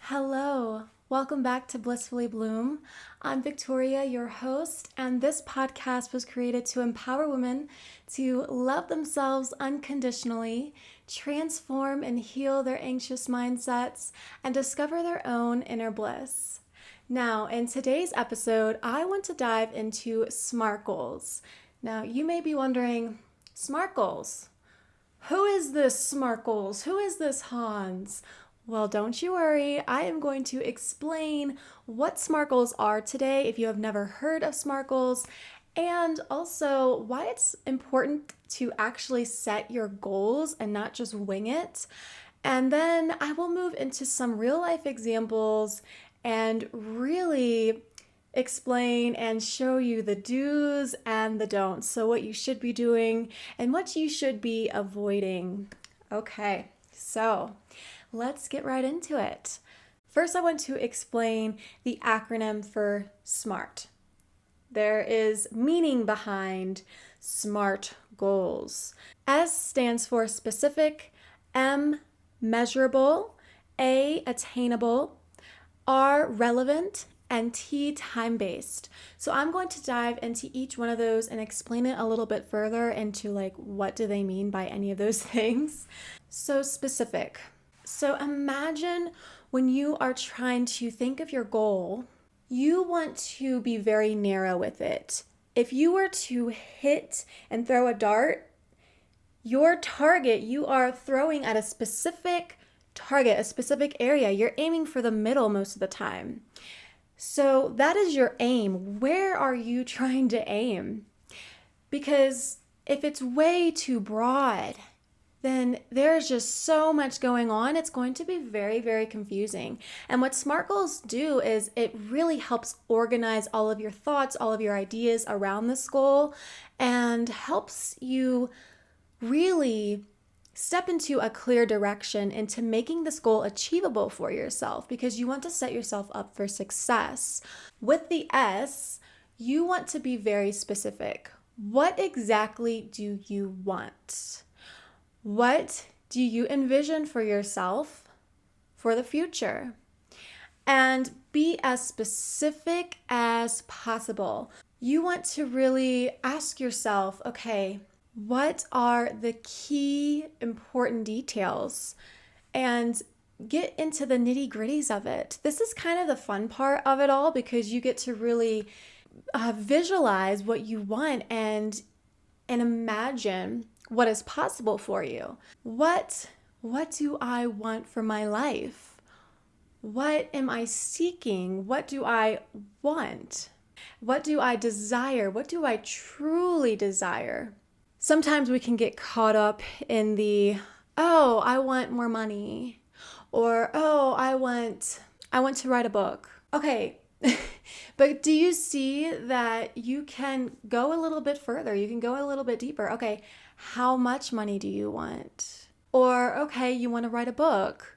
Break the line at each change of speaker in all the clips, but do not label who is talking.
Hello, welcome back to Blissfully Bloom. I'm Victoria, your host, and this podcast was created to empower women to love themselves unconditionally, transform and heal their anxious mindsets, and discover their own inner bliss. Now, in today's episode, I want to dive into SMART goals. Now, you may be wondering, SMART goals? Who is this SMART goals? Who is this Hans? Well, don't you worry. I am going to explain what SMART goals are today if you have never heard of SMART goals, and also why it's important to actually set your goals and not just wing it. And then I will move into some real life examples and really explain and show you the do's and the don'ts. So what you should be doing and what you should be avoiding. Okay, so let's get right into it. First, I want to explain the acronym for SMART. There is meaning behind SMART goals. S stands for specific, M, measurable, A, attainable, R, relevant, and T, time-based. So I'm going to dive into each one of those and explain it a little bit further into what do they mean by any of those things. So specific. So imagine when you are trying to think of your goal, you want to be very narrow with it. If you were to hit and throw a dart, your target, you are throwing at a specific target, a specific area. You're aiming for the middle most of the time. So that is your aim. Where are you trying to aim? Because if it's way too broad, then there's just so much going on. It's going to be very, very confusing. And what SMART goals do is it really helps organize all of your thoughts, all of your ideas around this goal, and helps you really step into a clear direction into making this goal achievable for yourself, because you want to set yourself up for success. With the S, you want to be very specific. What exactly do you want? What do you envision for yourself for the future? And be as specific as possible. You want to really ask yourself, okay, what are the key important details? And get into the nitty-gritties of it. This is kind of the fun part of it all, because you get to really visualize what you want and imagine what is possible for you. What do I want for my life? What am I seeking? What do I want? What do I desire? What do I truly desire? Sometimes we can get caught up in the, oh, I want more money, or oh, I want to write a book. Okay. But do you see that you can go a little bit further? You can go a little bit deeper. Okay, how much money do you want? Or, okay, you want to write a book.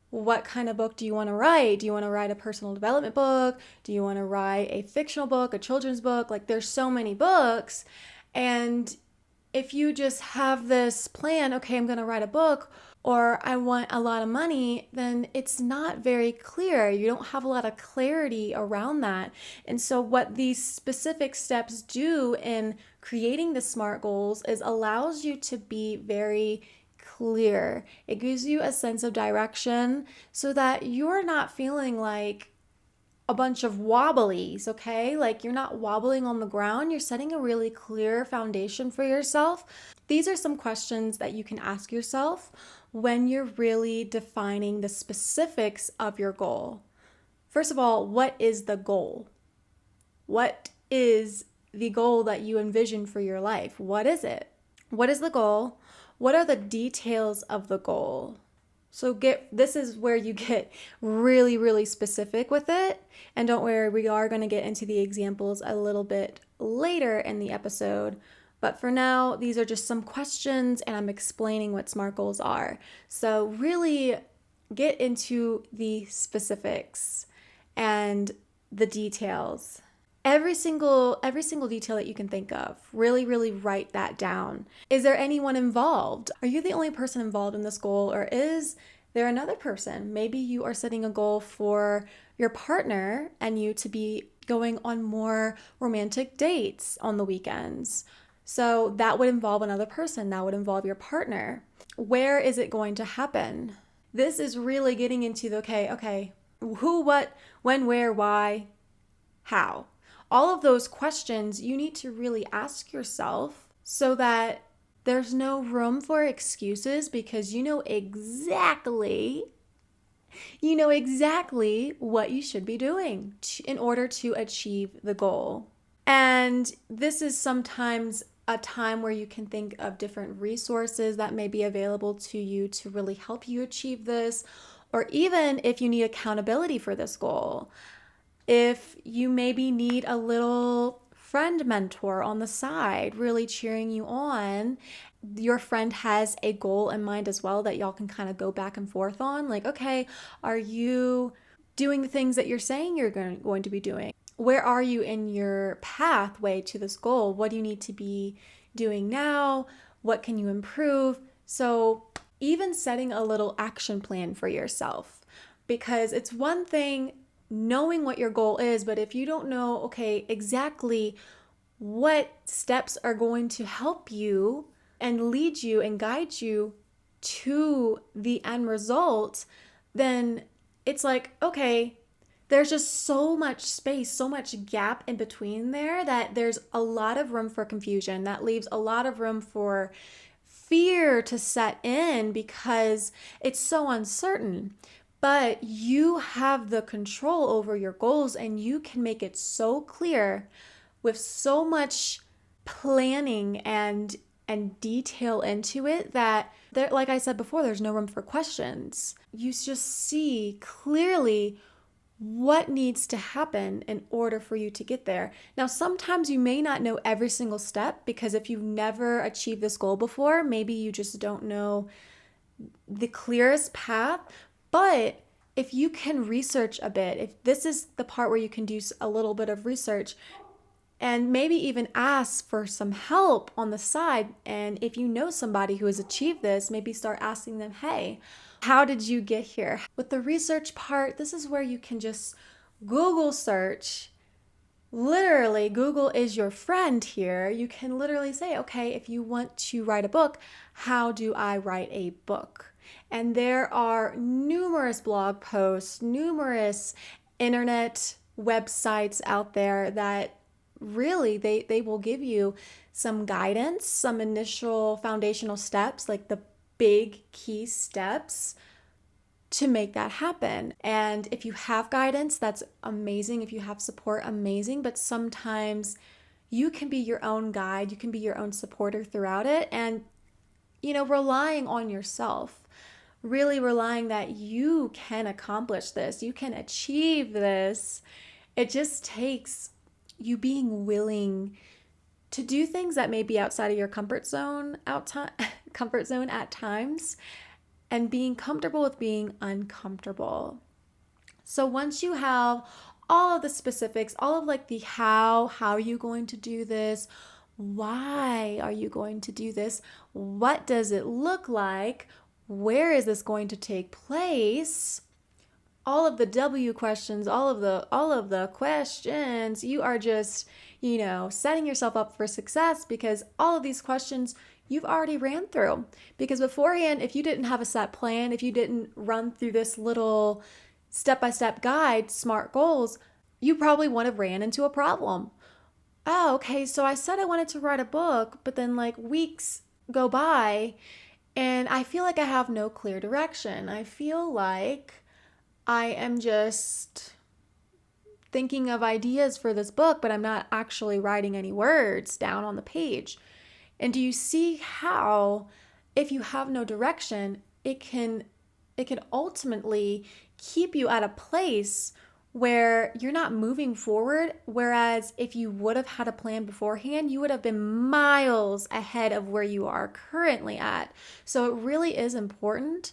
What kind of book do you want to write? Do you want to write a personal development book? Do you want to write a fictional book, a children's book? There's so many books. And if you just have this plan, okay, I'm going to write a book, or I want a lot of money, then it's not very clear. You don't have a lot of clarity around that. And so what these specific steps do in creating the SMART goals is allows you to be very clear. It gives you a sense of direction so that you're not feeling like a bunch of wobblies, okay? You're not wobbling on the ground. You're setting a really clear foundation for yourself. These are some questions that you can ask yourself when you're really defining the specifics of your goal. First of all, what is the goal? What is the goal that you envision for your life? What is it? What is the goal? What are the details of the goal? So this is where you get really, really specific with it. And don't worry, we are going to get into the examples a little bit later in the episode. But for now, these are just some questions and I'm explaining what SMART goals are. So really get into the specifics and the details. Every single detail that you can think of, really, really write that down. Is there anyone involved? Are you the only person involved in this goal, or is they're another person. Maybe you are setting a goal for your partner and you to be going on more romantic dates on the weekends. So that would involve another person. That would involve your partner. Where is it going to happen? This is really getting into the okay, who, what, when, where, why, how. All of those questions you need to really ask yourself so that there's no room for excuses, because you know exactly what you should be doing in order to achieve the goal. And this is sometimes a time where you can think of different resources that may be available to you to really help you achieve this, or even if you need accountability for this goal. If you maybe need a little friend mentor on the side, really cheering you on, your friend has a goal in mind as well that y'all can kind of go back and forth on. Like, okay, are you doing the things that you're saying you're going to be doing? Where are you in your pathway to this goal? What do you need to be doing now? What can you improve? So even setting a little action plan for yourself, because it's one thing knowing what your goal is, but if you don't know, okay, exactly what steps are going to help you and lead you and guide you to the end result, then it's like, okay, there's just so much space, so much gap in between there that there's a lot of room for confusion. That leaves a lot of room for fear to set in because it's so uncertain. But you have the control over your goals, and you can make it so clear with so much planning and detail into it that there, like I said before, there's no room for questions. You just see clearly what needs to happen in order for you to get there. Now, sometimes you may not know every single step, because if you've never achieved this goal before, maybe you just don't know the clearest path. But if you can research a bit, if this is the part where you can do a little bit of research and maybe even ask for some help on the side, and if you know somebody who has achieved this, maybe start asking them, hey, how did you get here? With the research part, this is where you can just Google search. Literally, Google is your friend here. You can literally say, okay, if you want to write a book, how do I write a book? And there are numerous blog posts, numerous internet websites out there that really they will give you some guidance, some initial foundational steps, like the big key steps to make that happen. And if you have guidance, that's amazing. If you have support, amazing. But sometimes you can be your own guide, you can be your own supporter throughout it. And, relying on yourself, really relying that you can accomplish this, you can achieve this. It just takes you being willing to do things that may be outside of your comfort zone at times, and being comfortable with being uncomfortable. So once you have all of the specifics, all of like the how are you going to do this? Why are you going to do this? What does it look like? Where is this going to take place? All of the W questions, all of the questions, you are just, setting yourself up for success, because all of these questions you've already ran through. Because beforehand, if you didn't have a set plan, if you didn't run through this little step-by-step guide, SMART goals, you probably would have ran into a problem. Oh, okay, so I said I wanted to write a book, but then like weeks go by and I feel like I have no clear direction. I feel like I am just thinking of ideas for this book, but I'm not actually writing any words down on the page. And do you see how, if you have no direction, it can ultimately keep you at a place where you're not moving forward, whereas if you would have had a plan beforehand, you would have been miles ahead of where you are currently at. So it really is important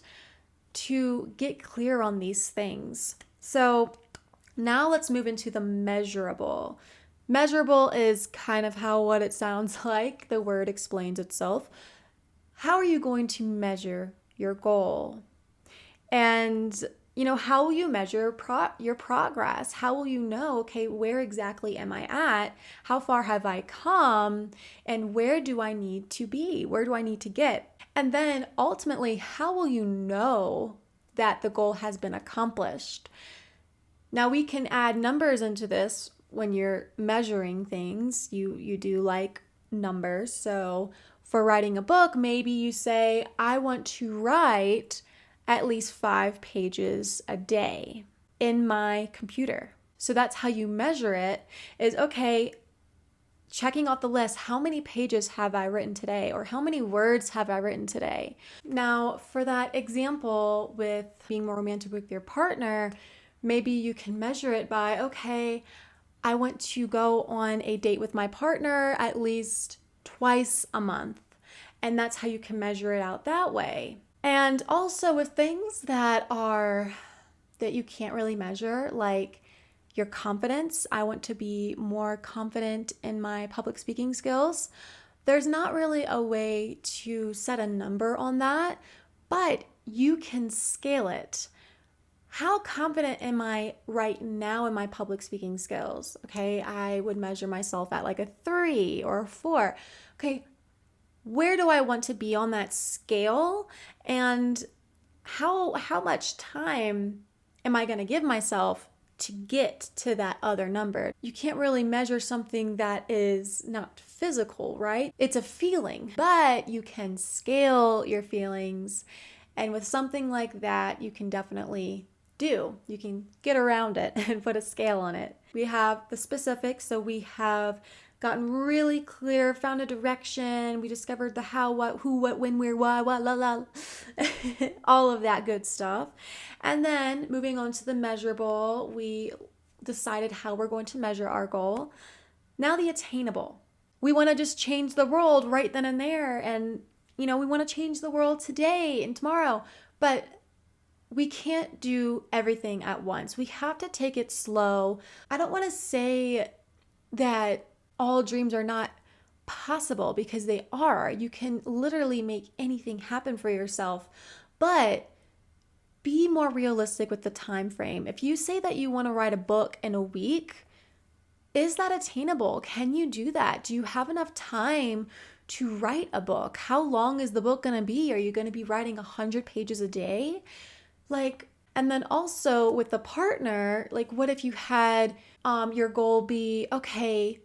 to get clear on these things. So now let's move into the measurable. Measurable is kind of what it sounds like. The word explains itself. How are you going to measure your goal? And, how will you measure your progress? How will you know, okay, where exactly am I at? How far have I come? And where do I need to be? Where do I need to get? And then ultimately, how will you know that the goal has been accomplished? Now, we can add numbers into this when you're measuring things. You do like numbers. So for writing a book, maybe you say, I want to write at least 5 pages a day in my computer. So that's how you measure it is, okay, checking off the list, how many pages have I written today, or how many words have I written today? Now, for that example with being more romantic with your partner, maybe you can measure it by, okay, I want to go on a date with my partner at least twice a month. And that's how you can measure it out that way. And also with things that you can't really measure, like your confidence. I want to be more confident in my public speaking skills. There's not really a way to set a number on that, but you can scale it. How confident am I right now in my public speaking skills? Okay, I would measure myself at like a 3 or a 4. Okay, where do I want to be on that scale? And how much time am I going to give myself to get to that other number? You can't really measure something that is not physical, right? It's a feeling, but you can scale your feelings. And with something like that, you can definitely you can get around it and put a scale on it. We have the specifics, so we have gotten really clear, found a direction, we discovered the how, what, who, what, when, where, why, what, la, la, all of that good stuff. And then moving on to the measurable, we decided how we're going to measure our goal. Now the attainable. We want to just change the world right then and there. And, we want to change the world today and tomorrow. But we can't do everything at once. We have to take it slow. I don't want to say that all dreams are not possible, because they are. You can literally make anything happen for yourself, but be more realistic with the time frame. If you say that you want to write a book in a week, is that attainable? Can you do that? Do you have enough time to write a book? How long is the book going to be? Are you going to be writing 100 pages a day? And then also with the partner, what if you had your goal be, okay,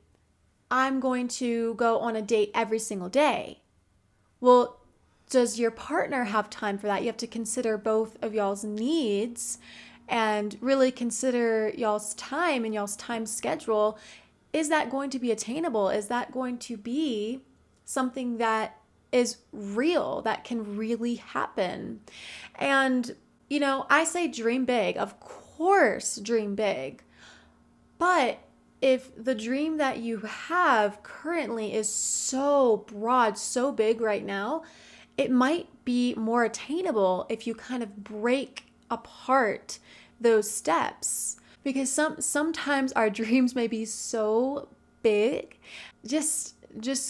I'm going to go on a date every single day. Well, does your partner have time for that? You have to consider both of y'all's needs and really consider y'all's time and y'all's time schedule. Is that going to be attainable? Is that going to be something that is real, that can really happen? And I say dream big. Of course, dream big. But if the dream that you have currently is so broad, so big right now, it might be more attainable if you kind of break apart those steps. Because sometimes our dreams may be so big, just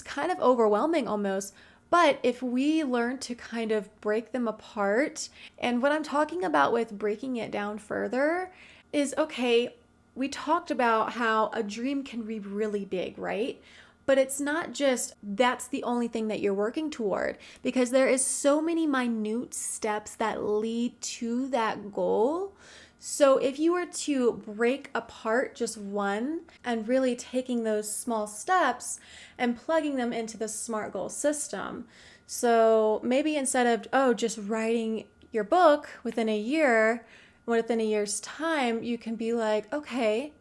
kind of overwhelming almost. But if we learn to kind of break them apart, and what I'm talking about with breaking it down further is, okay, we talked about how a dream can be really big, right? But it's not just that's the only thing that you're working toward, because there is so many minute steps that lead to that goal. So if you were to break apart just one and really taking those small steps and plugging them into the SMART goal system. So maybe instead of, just writing your book within a year, within a year's time, you can be like, okay,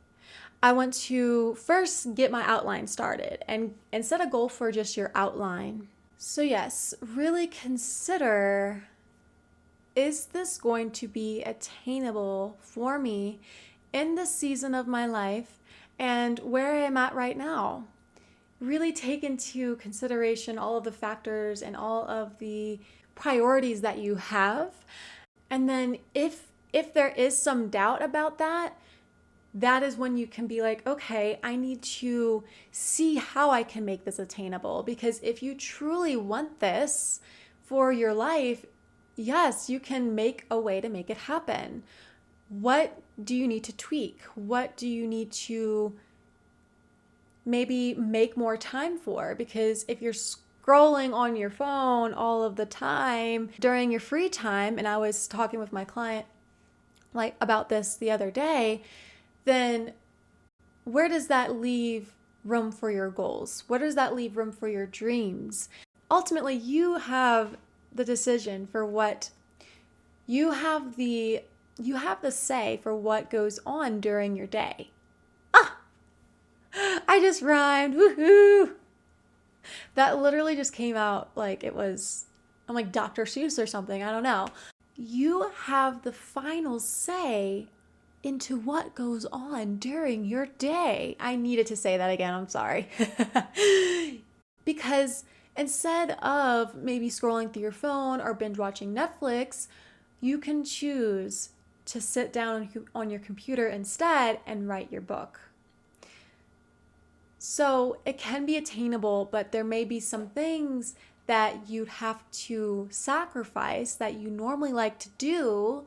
I want to first get my outline started and set a goal for just your outline. So yes, really consider, is this going to be attainable for me in this season of my life and where I'm at right now? Really take into consideration all of the factors and all of the priorities that you have. And then if there is some doubt about that, that is when you can be like, okay, I need to see how I can make this attainable. Because if you truly want this for your life, yes, you can make a way to make it happen. What do you need to tweak? What do you need to maybe make more time for? Because if you're scrolling on your phone all of the time during your free time, and I was talking with my client like about this the other day, then where does that leave room for your goals? Where does that leave room for your dreams? Ultimately, you have the decision for what you have the say for what goes on during your day. Ah, I just rhymed. Woohoo! That literally just came out like I'm like Dr. Seuss or something. I don't know. You have the final say into what goes on during your day. I needed to say that again. I'm sorry. Because instead of maybe scrolling through your phone or binge watching Netflix, you can choose to sit down on your computer instead and write your book. So it can be attainable, but there may be some things that you'd have to sacrifice that you normally like to do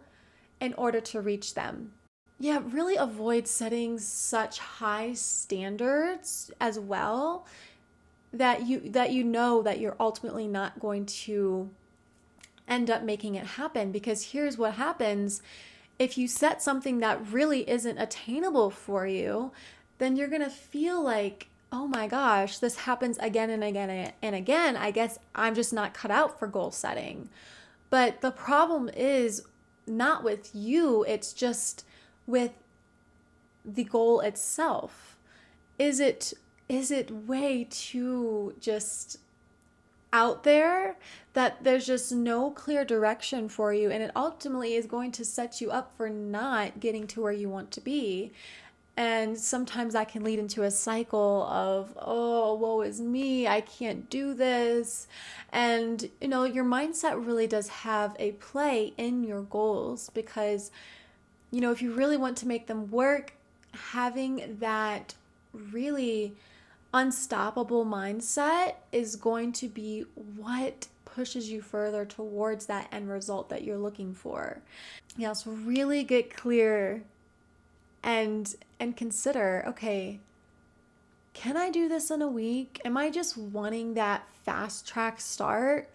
in order to reach them. Yeah, really avoid setting such high standards as well that you know that you're ultimately not going to end up making it happen. Because here's what happens: if you set something that really isn't attainable for you, then you're going to feel like, oh my gosh, this happens again and again and again. I guess I'm just not cut out for goal setting. But the problem is not with you, it's just with the goal itself. Is it way too just out there that there's just no clear direction for you, and it ultimately is going to set you up for not getting to where you want to be? And sometimes that can lead into a cycle of, oh, woe is me, I can't do this. And, your mindset really does have a play in your goals because, if you really want to make them work, having that really unstoppable mindset is going to be what pushes you further towards that end result that you're looking for. Yeah, so really get clear and consider, okay, can I do this in a week? Am I just wanting that fast track start?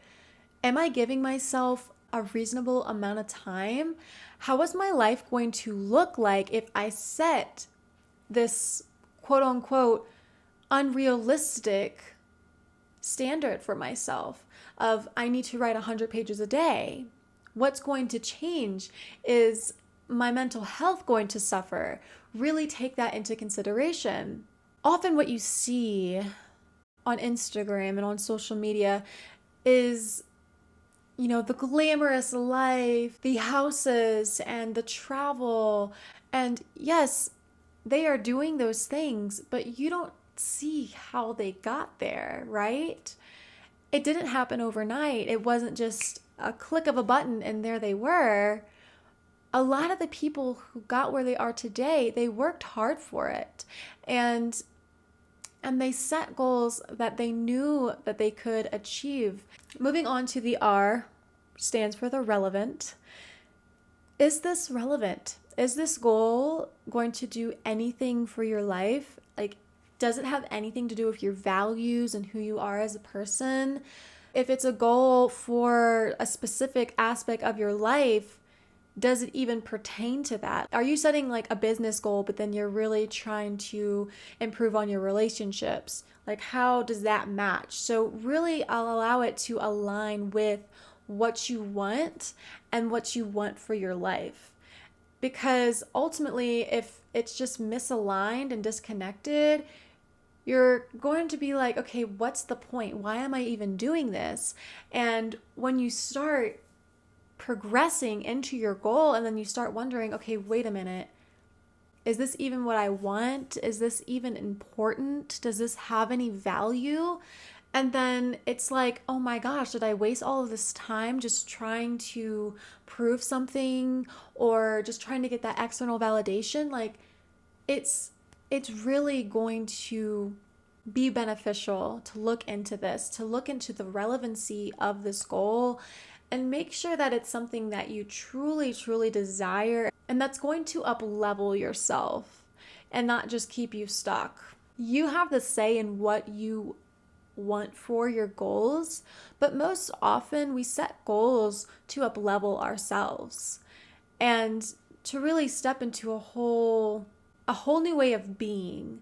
Am I giving myself a reasonable amount of time? How is my life going to look like if I set this quote unquote unrealistic standard for myself of I need to write 100 pages a day? What's going to change? Is my mental health going to suffer? Really take that into consideration. Often what you see on Instagram and on social media is, the glamorous life, the houses and the travel. And yes, they are doing those things, but you don't see how they got there, right? It didn't happen overnight. It wasn't just a click of a button and there they were. A lot of the people who got where they are today, they worked hard for it. And they set goals that they knew that they could achieve. Moving on to the R, stands for the relevant. Is this relevant? Is this goal going to do anything for your life? Like, does it have anything to do with your values and who you are as a person? If it's a goal for a specific aspect of your life, does it even pertain to that? Are you setting like a business goal, but then you're really trying to improve on your relationships? Like, how does that match? So really, I'll allow it to align with what you want and what you want for your life. Because ultimately, if it's just misaligned and disconnected, you're going to be like, okay, what's the point? Why am I even doing this? And when you start progressing into your goal and then you start wondering, okay, wait a minute, is this even what I want? Is this even important? Does this have any value? And then it's like, oh my gosh, did I waste all of this time just trying to prove something or just trying to get that external validation? Like, it's really going to be beneficial to look into this, to look into the relevancy of this goal And make sure that it's something that you truly, truly desire and that's going to up-level yourself and not just keep you stuck. You have the say in what you want for your goals, but most often we set goals to up-level ourselves and to really step into a whole new way of being.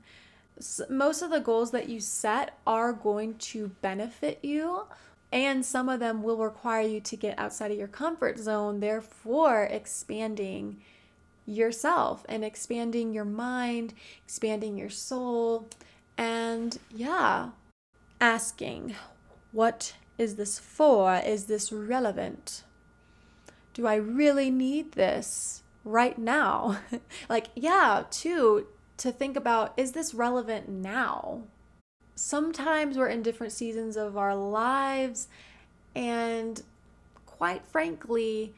Most of the goals that you set are going to benefit you, and some of them will require you to get outside of your comfort zone, therefore expanding yourself and expanding your mind, expanding your soul, and asking, what is this for? Is this relevant? Do I really need this right now? To think about, is this relevant now? Sometimes we're in different seasons of our lives, and quite frankly,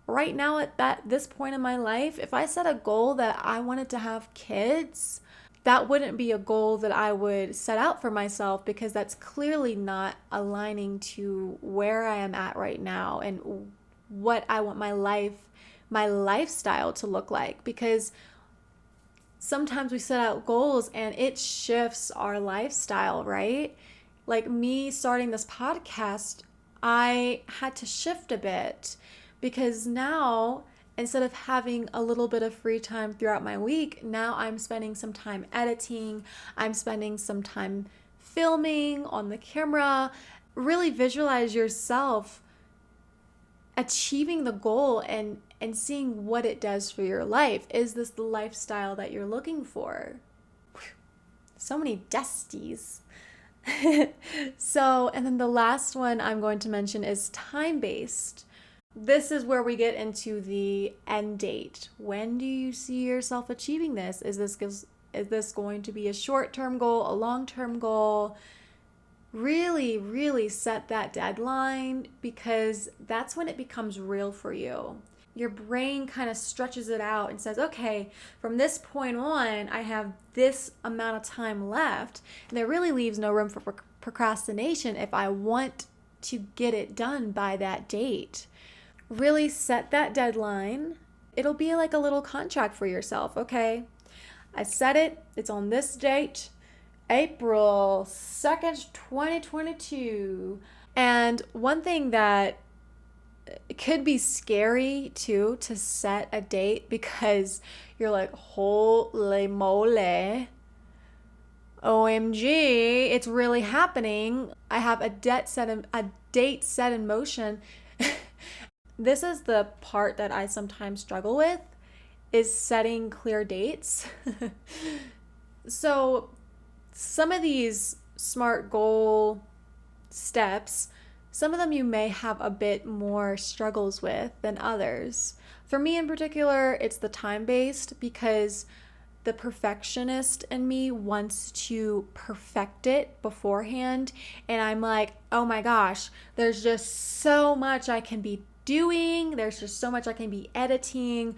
right now at this point in my life, if I set a goal that I wanted to have kids, that wouldn't be a goal that I would set out for myself, because that's clearly not aligning to where I am at right now and what I want my lifestyle to look like. Because sometimes we set out goals and it shifts our lifestyle, right? Like me starting this podcast, I had to shift a bit, because now instead of having a little bit of free time throughout my week, now I'm spending some time editing, I'm spending some time filming on the camera. Really visualize yourself achieving the goal and seeing what it does for your life. Is this the lifestyle that you're looking for? So many dusties. And then the last one I'm going to mention is time-based. This is where we get into the end date. When do you see yourself achieving this? Is this going to be a short-term goal, a long-term goal? Really, really set that deadline, because that's when it becomes real for you. Your brain kind of stretches it out and says, okay, from this point on, I have this amount of time left. And there really leaves no room for procrastination if I want to get it done by that date. Really set that deadline. It'll be like a little contract for yourself. Okay, I set it. It's on this date, April 2nd, 2022. And one thing that could be scary too, to set a date, because you're like, holy moly, OMG, it's really happening. I have a date set in motion. This is the part that I sometimes struggle with, is setting clear dates. So some of these SMART goal steps, some of them you may have a bit more struggles with than others. For me in particular, it's the time-based, because the perfectionist in me wants to perfect it beforehand. And I'm like, oh my gosh, there's just so much I can be doing. There's just so much I can be editing.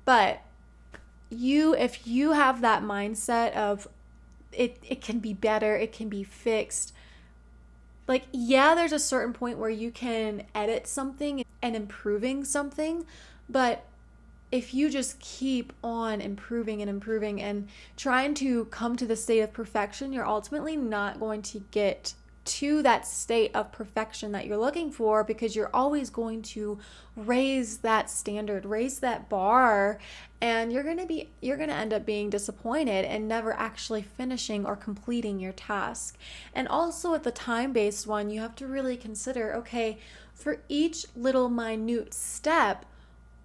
But if you have that mindset of it can be better, it can be fixed. Like, there's a certain point where you can edit something and improving something, but if you just keep on improving and trying to come to the state of perfection, you're ultimately not going to get to that state of perfection that you're looking for, because you're always going to raise that standard, raise that bar, and you're going to end up being disappointed and never actually finishing or completing your task. And also with the time-based one, you have to really consider, okay, for each little minute step,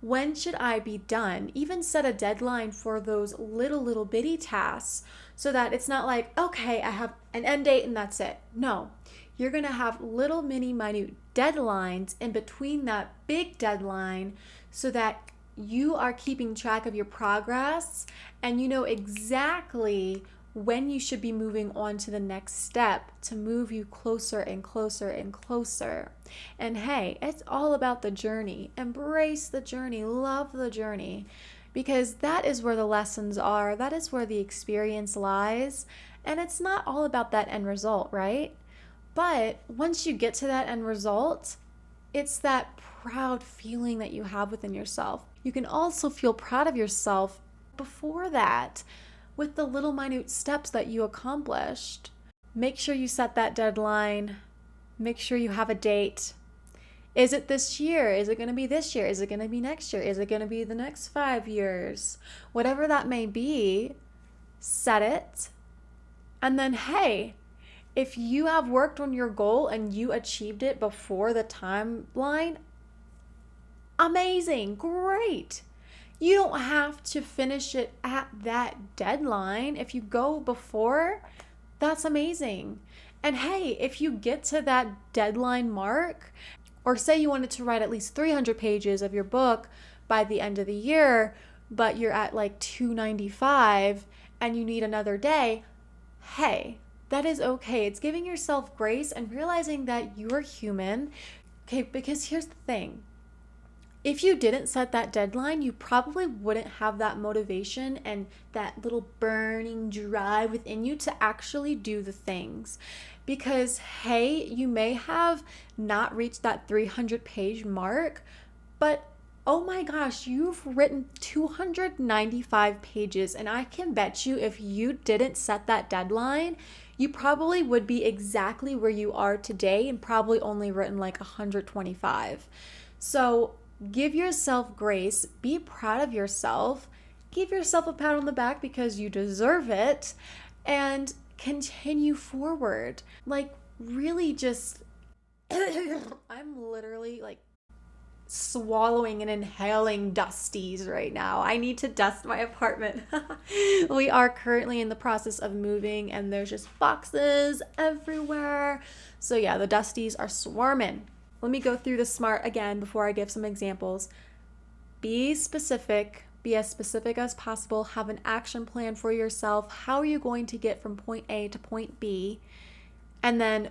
when should I be done? Even set a deadline for those little bitty tasks, so that it's not like, okay, I have an end date and that's it. No, you're going to have little mini minute deadlines in between that big deadline, so that you are keeping track of your progress and you know exactly when you should be moving on to the next step to move you closer and closer and closer. And hey, it's all about the journey. Embrace the journey, love the journey, because that is where the lessons are. That is where the experience lies. And it's not all about that end result, right? But once you get to that end result, it's that proud feeling that you have within yourself. You can also feel proud of yourself before that with the little minute steps that you accomplished. Make sure you set that deadline. Make sure you have a date. Is it this year? Is it going to be this year? Is it going to be next year? Is it going to be the next 5 years? Whatever that may be, set it. And then, hey, if you have worked on your goal and you achieved it before the timeline, amazing, great. You don't have to finish it at that deadline. If you go before, that's amazing. And hey, if you get to that deadline mark, or say you wanted to write at least 300 pages of your book by the end of the year, but you're at like 295 and you need another day, hey, that is okay. It's giving yourself grace and realizing that you're human. Okay, because here's the thing. If you didn't set that deadline, you probably wouldn't have that motivation and that little burning drive within you to actually do the things. Because, hey, you may have not reached that 300-page mark, but oh my gosh, you've written 295 pages. And I can bet you if you didn't set that deadline, you probably would be exactly where you are today and probably only written like 125. So give yourself grace, be proud of yourself, give yourself a pat on the back because you deserve it, and continue forward. Like, really just, I'm literally like swallowing and inhaling dusties right now. I need to dust my apartment. We are currently in the process of moving and there's just boxes everywhere. So yeah, the dusties are swarming. Let me go through the SMART again before I give some examples. Be specific. Be as specific as possible. Have an action plan for yourself. How are you going to get from point A to point B? And then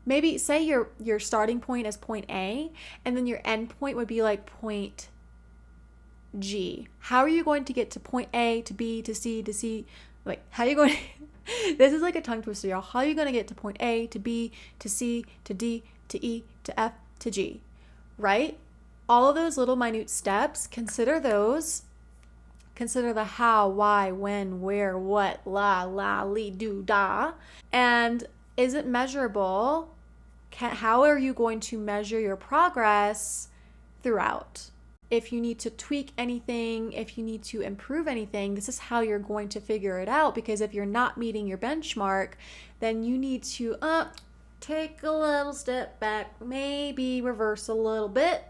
maybe say your starting point is point A and then your end point would be like point G. How are you going to get to point A to B to C to C? Like, how are you going to... This is like a tongue twister, y'all. How are you going to get to point A to B to C to D to E to F to G, right? All of those little minute steps, consider those. Consider the how, why, when, where, what, la, li, do, da. And is it measurable? How are you going to measure your progress throughout? If you need to tweak anything, if you need to improve anything, this is how you're going to figure it out. Because if you're not meeting your benchmark, then you need to take a little step back, maybe reverse a little bit,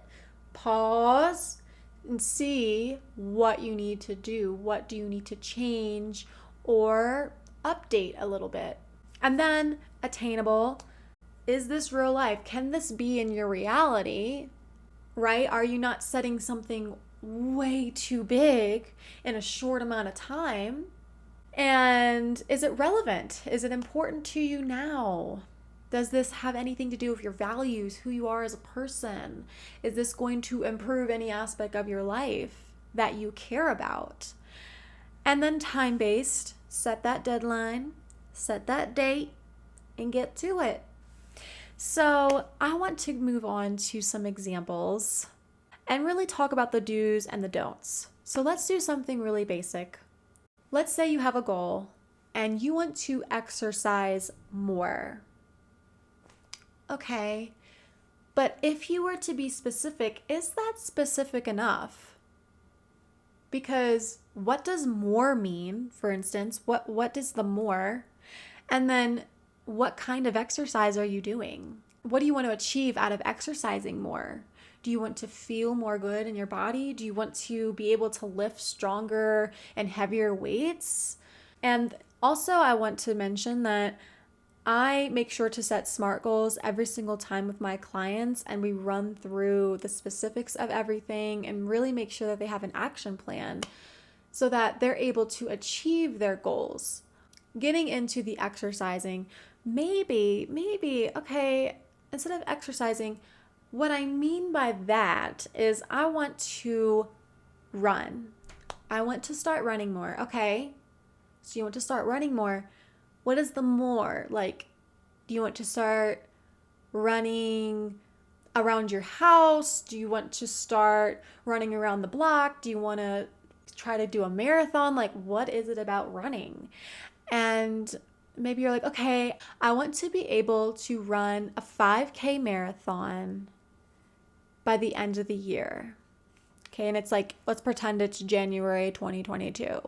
pause, and see what you need to do. What do you need to change or update a little bit? And then attainable. Is this real life? Can this be in your reality? Right? Are you not setting something way too big in a short amount of time? And is it relevant? Is it important to you now? Does this have anything to do with your values, who you are as a person? Is this going to improve any aspect of your life that you care about? And then time-based, set that deadline, set that date, and get to it. So I want to move on to some examples and really talk about the do's and the don'ts. So let's do something really basic. Let's say you have a goal and you want to exercise more. Okay, but if you were to be specific, is that specific enough? Because what does more mean, for instance? What is the more? And then what kind of exercise are you doing? What do you want to achieve out of exercising more? Do you want to feel more good in your body? Do you want to be able to lift stronger and heavier weights? And also, I want to mention that I make sure to set SMART goals every single time with my clients, and we run through the specifics of everything and really make sure that they have an action plan so that they're able to achieve their goals. Getting into the exercising, maybe, okay, instead of exercising, what I mean by that is I want to run. I want to start running more. Okay, so you want to start running more. What is the more? Like, do you want to start running around your house? Do you want to start running around the block? Do you want to try to do a marathon? Like, what is it about running? And maybe you're like, okay, I want to be able to run a 5K marathon by the end of the year. Okay, and it's like, let's pretend it's January 2022.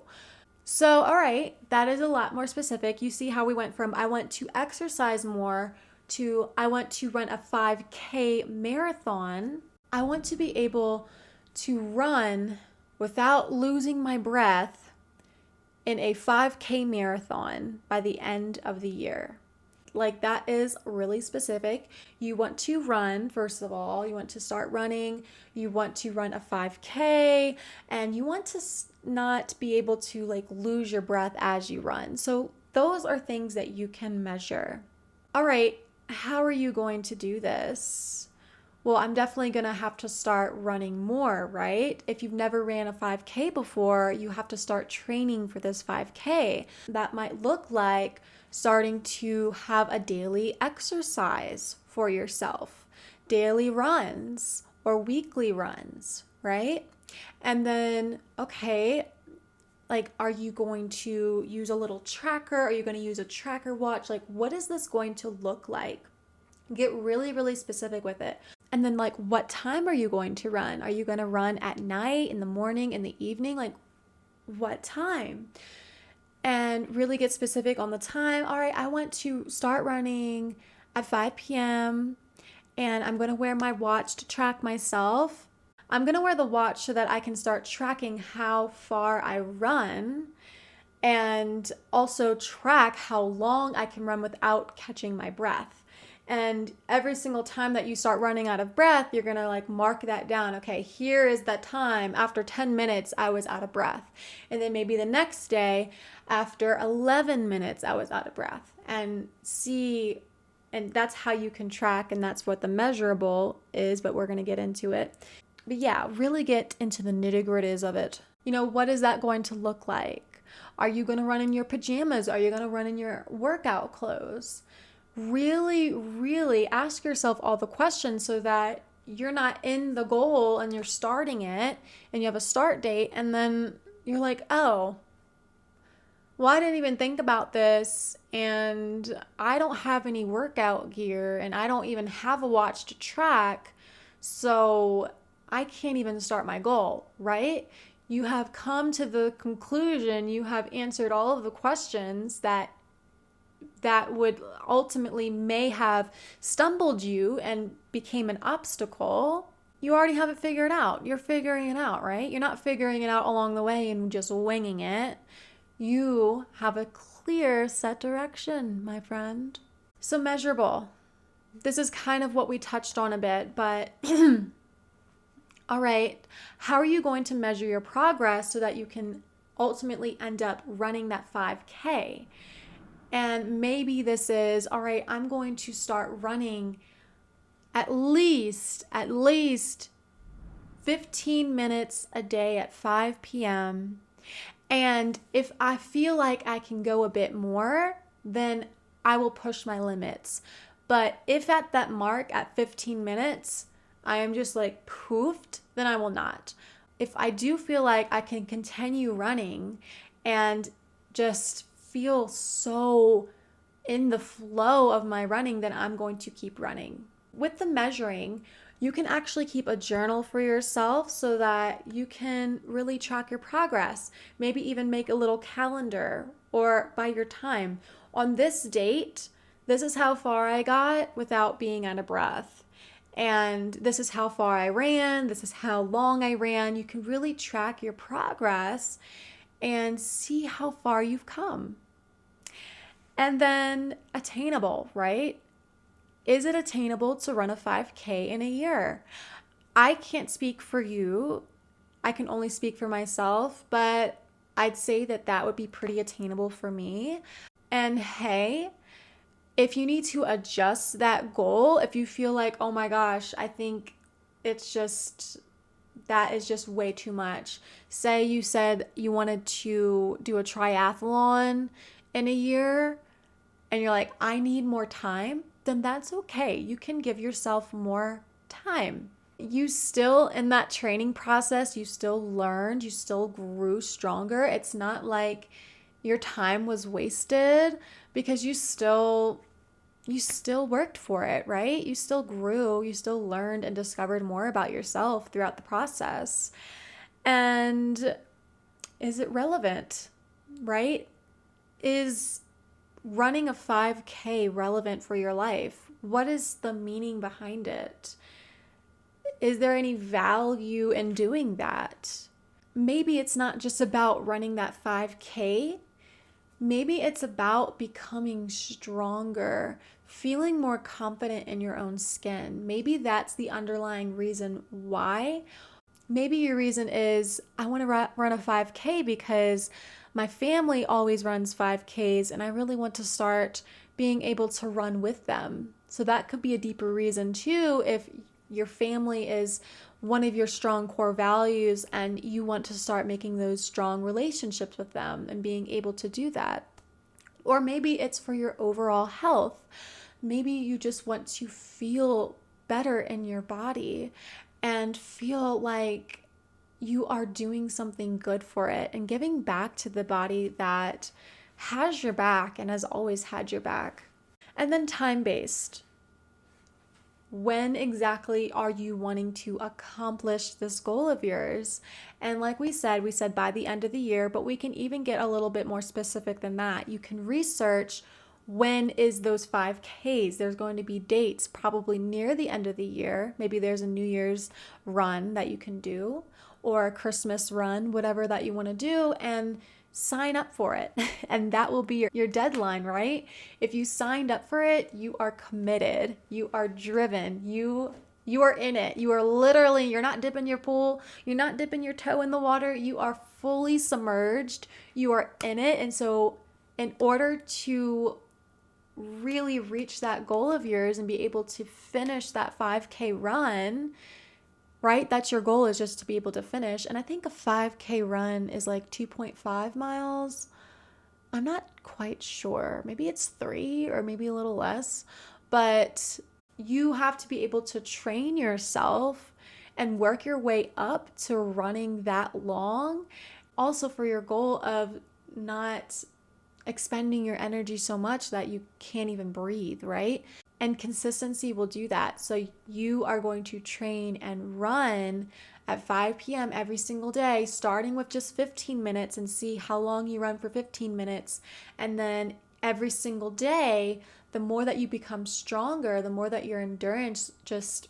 So, all right, that is a lot more specific. You see how we went from I want to exercise more to I want to run a 5K marathon. I want to be able to run without losing my breath in a 5K marathon by the end of the year. Like, that is really specific. You want to run, first of all, you want to start running, you want to run a 5K, and you want to not be able to like lose your breath as you run. So those are things that you can measure. All right, how are you going to do this? Well, I'm definitely going to have to start running more, right? If you've never ran a 5K before, you have to start training for this 5K. That might look like starting to have a daily exercise for yourself, daily runs or weekly runs, right? And then, okay, like, are you going to use a little tracker? Are you going to use a tracker watch? Like, what is this going to look like? Get really, really specific with it. And then, like, what time are you going to run? Are you going to run at night, in the morning, in the evening? Like, what time? And really get specific on the time. All right, I want to start running at 5 p.m. and I'm going to wear my watch to track myself. I'm going to wear the watch so that I can start tracking how far I run and also track how long I can run without catching my breath. And every single time that you start running out of breath, you're going to like mark that down. Okay, here is that time. After 10 minutes, I was out of breath. And then maybe the next day, after 11 minutes, I was out of breath. And see, and that's how you can track, and that's what the measurable is, but we're going to get into it. But yeah, really get into the nitty-gritties of it. You know, what is that going to look like? Are you going to run in your pajamas? Are you going to run in your workout clothes? Really, really ask yourself all the questions so that you're not in the goal and you're starting it and you have a start date and then you're like, oh, well, I didn't even think about this and I don't have any workout gear and I don't even have a watch to track, so I can't even start my goal, right? You have come to the conclusion, you have answered all of the questions that would ultimately may have stumbled you and became an obstacle. You already have it figured out. You're figuring it out, right? You're not figuring it out along the way and just winging it. You have a clear set direction, my friend. So measurable. This is kind of what we touched on a bit, but all right, how are you going to measure your progress so that you can ultimately end up running that 5K? And maybe this is, all right, I'm going to start running at least 15 minutes a day at 5 p.m. And if I feel like I can go a bit more, then I will push my limits. But if at that mark at 15 minutes, I am just like poofed, then I will not. If I do feel like I can continue running and just feel so in the flow of my running, then I'm going to keep running. With the measuring, you can actually keep a journal for yourself so that you can really track your progress. Maybe even make a little calendar or by your time. On this date, this is how far I got without being out of breath. And this is how far I ran. This is how long I ran. You can really track your progress and see how far you've come. And then attainable, right? Is it attainable to run a 5K in a year? I can't speak for you. I can only speak for myself, but I'd say that would be pretty attainable for me. And hey, if you need to adjust that goal, if you feel like, oh my gosh, I think that is just way too much. Say you said you wanted to do a triathlon in a year and you're like, I need more time. then that's okay. You can give yourself more time. You still, in that training process, you still learned, you still grew stronger. It's not like your time was wasted because you still worked for it, right? You still grew, you still learned and discovered more about yourself throughout the process. And is it relevant, right? Is running a 5K relevant for your life? What is the meaning behind it? Is there any value in doing that? Maybe it's not just about running that 5K. Maybe it's about becoming stronger, feeling more confident in your own skin. Maybe that's the underlying reason why. Maybe your reason is, I want to run a 5K because my family always runs 5Ks and I really want to start being able to run with them. So that could be a deeper reason too, if your family is one of your strong core values and you want to start making those strong relationships with them and being able to do that. Or maybe it's for your overall health. Maybe you just want to feel better in your body and feel like you are doing something good for it and giving back to the body that has your back and has always had your back. And then time-based. When exactly are you wanting to accomplish this goal of yours? And like we said by the end of the year, but we can even get a little bit more specific than that. You can research when is those 5Ks. There's going to be dates probably near the end of the year. Maybe there's a New Year's run that you can do, or a Christmas run, whatever that you want to do, and sign up for it. And that will be your deadline, right? If you signed up for it, you are committed, you are driven, you are in it. You are literally, you're not dipping your pool, you're not dipping your toe in the water, you are fully submerged, you are in it. And so in order to really reach that goal of yours and be able to finish that 5K run, right? That's your goal, is just to be able to finish. And I think a 5K run is like 2.5 miles. I'm not quite sure. Maybe it's 3 or maybe a little less. But you have to be able to train yourself and work your way up to running that long. Also for your goal of not expending your energy so much that you can't even breathe, right? And consistency will do that. So you are going to train and run at 5 p.m. every single day, starting with just 15 minutes and see how long you run for 15 minutes. And then every single day, the more that you become stronger, the more that your endurance just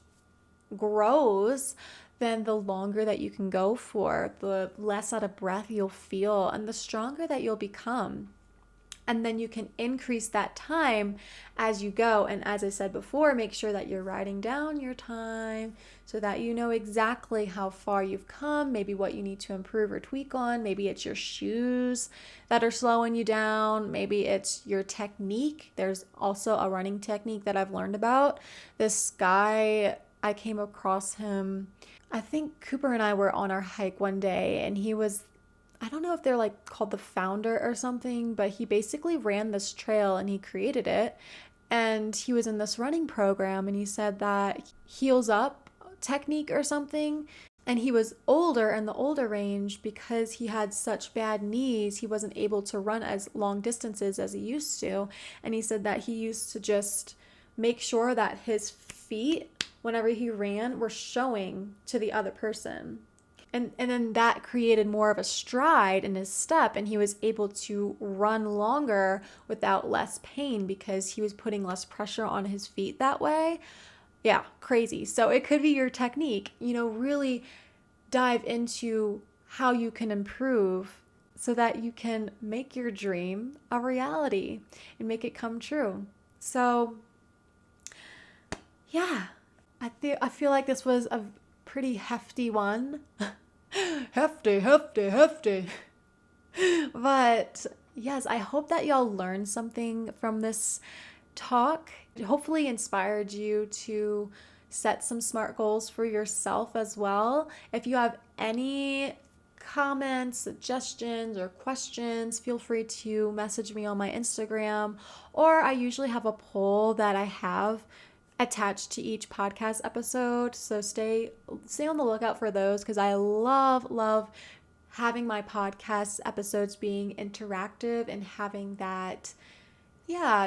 grows, then the longer that you can go for, the less out of breath you'll feel, and the stronger that you'll become. And then you can increase that time as you go. And as I said before, make sure that you're writing down your time so that you know exactly how far you've come, maybe what you need to improve or tweak on. Maybe it's your shoes that are slowing you down. Maybe it's your technique. There's also a running technique that I've learned about. This guy, I came across him, I think Cooper and I were on our hike one day, and he was, I don't know if they're like called the founder or something, but he basically ran this trail and he created it. And he was in this running program, and he said that heels up technique or something. And he was older, in the older range, because he had such bad knees, he wasn't able to run as long distances as he used to. And he said that he used to just make sure that his feet, whenever he ran, were showing to the other person. And then that created more of a stride in his step, and he was able to run longer without less pain because he was putting less pressure on his feet that way. Yeah, crazy. So it could be your technique, really dive into how you can improve so that you can make your dream a reality and make it come true. So yeah, I feel like this was a pretty hefty one. Hefty. But yes, I hope that y'all learned something from this talk. It hopefully inspired you to set some SMART goals for yourself as well. If you have any comments, suggestions, or questions, feel free to message me on my Instagram, or I usually have a poll that I have attached to each podcast episode. So stay on the lookout for those, because I love having my podcast episodes being interactive and having that,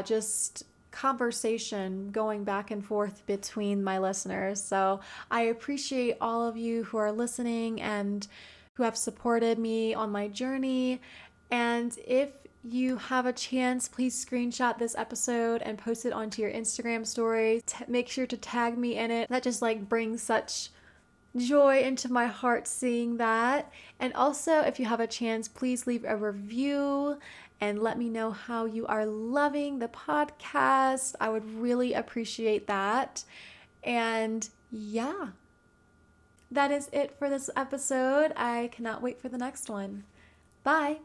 just conversation going back and forth between my listeners. So I appreciate all of you who are listening and who have supported me on my journey. And if you have a chance, please screenshot this episode and post it onto your Instagram story. Make sure to tag me in it. That just brings such joy into my heart seeing that. And also, if you have a chance, please leave a review and let me know how you are loving the podcast. I would really appreciate that. And that is it for this episode. I cannot wait for the next one. Bye.